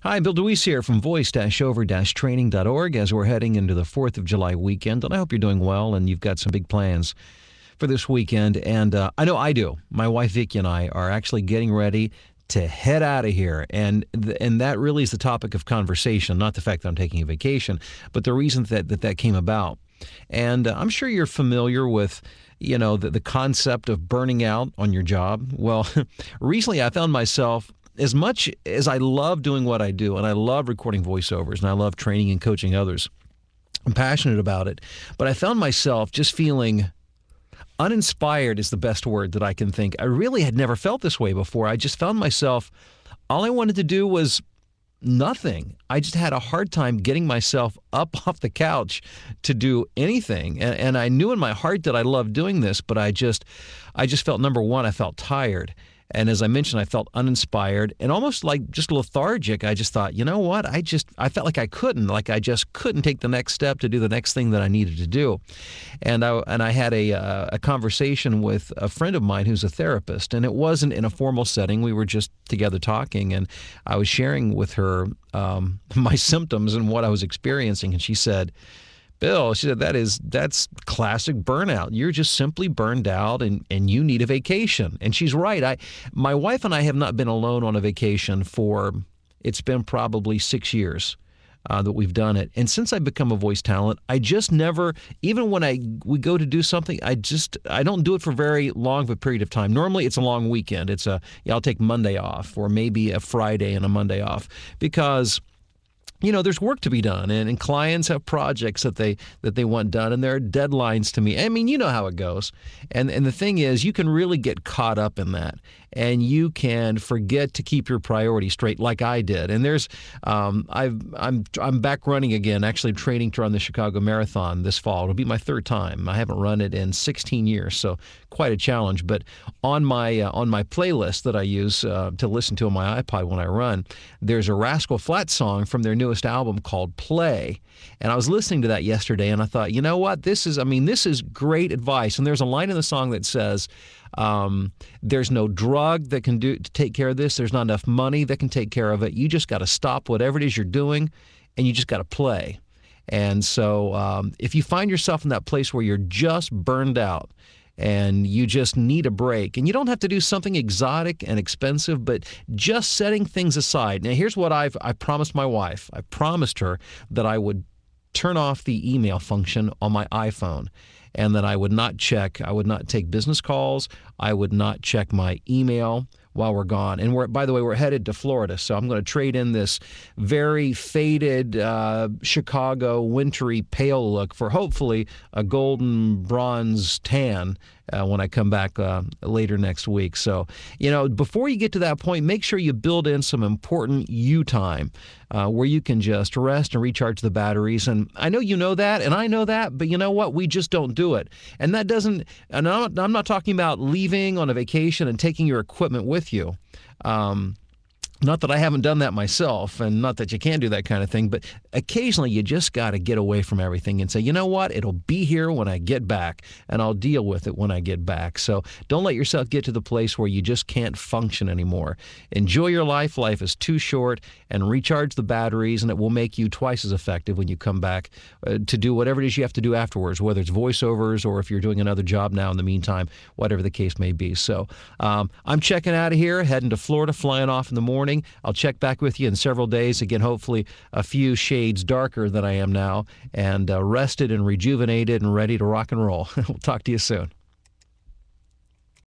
Hi, Bill DeWeese here from voice-over-training.org as we're heading into the 4th of July weekend, and I hope you're doing well and you've got some big plans for this weekend. And I know I do. My wife Vicky and I are actually getting ready to head out of here, and that really is the topic of conversation, not the fact that I'm taking a vacation, but the reason that came about. And I'm sure you're familiar with the concept of burning out on your job. Well, recently I found myself, as much as I love doing what I do, and I love recording voiceovers, and I love training and coaching others, I'm passionate about it, but I found myself just feeling uninspired is the best word that I can think. I really had never felt this way before. I just found myself, all I wanted to do was nothing. I just had a hard time getting myself up off the couch to do anything. And I knew in my heart that I loved doing this, but I just felt, number one, I felt tired. And as I mentioned, I felt uninspired and almost like just lethargic. I just thought, you know what? I felt like I just couldn't take the next step to do the next thing that I needed to do. And I had a conversation with a friend of mine who's a therapist, and it wasn't in a formal setting. We were just together talking, and I was sharing with her my symptoms and what I was experiencing. And she said, Bill, she said, that's classic burnout. You're just simply burned out and you need a vacation. And she's right. My wife and I have not been alone on a vacation it's been probably 6 years that we've done it. And since I've become a voice talent, I just never, even when we go to do something, I don't do it for very long of a period of time. Normally it's a long weekend. I'll take Monday off, or maybe a Friday and a Monday off, because there's work to be done, and clients have projects that they want done, and there are deadlines to meet. I mean, you know how it goes. And the thing is, you can really get caught up in that, and you can forget to keep your priorities straight, like I did. And I'm back running again, actually training to run the Chicago Marathon this fall. It'll be my third time. I haven't run it in 16 years, so quite a challenge. But on my playlist that I use to listen to on my iPod when I run, there's a Rascal Flatts song from their newest album called Play. And I was listening to that yesterday, and I thought, you know what? This is great advice. And there's a line in the song that says, there's no drug that can to take care of this. There's not enough money that can take care of it. You just got to stop whatever it is you're doing, and you just got to play. And so if you find yourself in that place where you're just burned out, and you just need a break, and you don't have to do something exotic and expensive, but just setting things aside. Now, here's what I promised my wife. I promised her that I would turn off the email function on my iPhone, and that I would not take business calls. I would not check my email while we're gone. And by the way, we're headed to Florida, so I'm going to trade in this very faded Chicago wintry pale look for hopefully a golden bronze tan when I come back later next week. So, before you get to that point, make sure you build in some important you time where you can just rest and recharge the batteries. And I know you know that, and I know that, but you know what? We just don't do it. And that doesn't, and I'm not talking about leaving on a vacation and taking your equipment with you. Not that I haven't done that myself, and not that you can't do that kind of thing, but occasionally you just got to get away from everything and say, you know what, it'll be here when I get back, and I'll deal with it when I get back. So don't let yourself get to the place where you just can't function anymore. Enjoy your life. Life is too short, and recharge the batteries, and it will make you twice as effective when you come back to do whatever it is you have to do afterwards, whether it's voiceovers or if you're doing another job now in the meantime, whatever the case may be. So I'm checking out of here, heading to Florida, flying off in the morning. I'll check back with you in several days. Again, hopefully a few shades darker than I am now, and rested and rejuvenated and ready to rock and roll. We'll talk to you soon.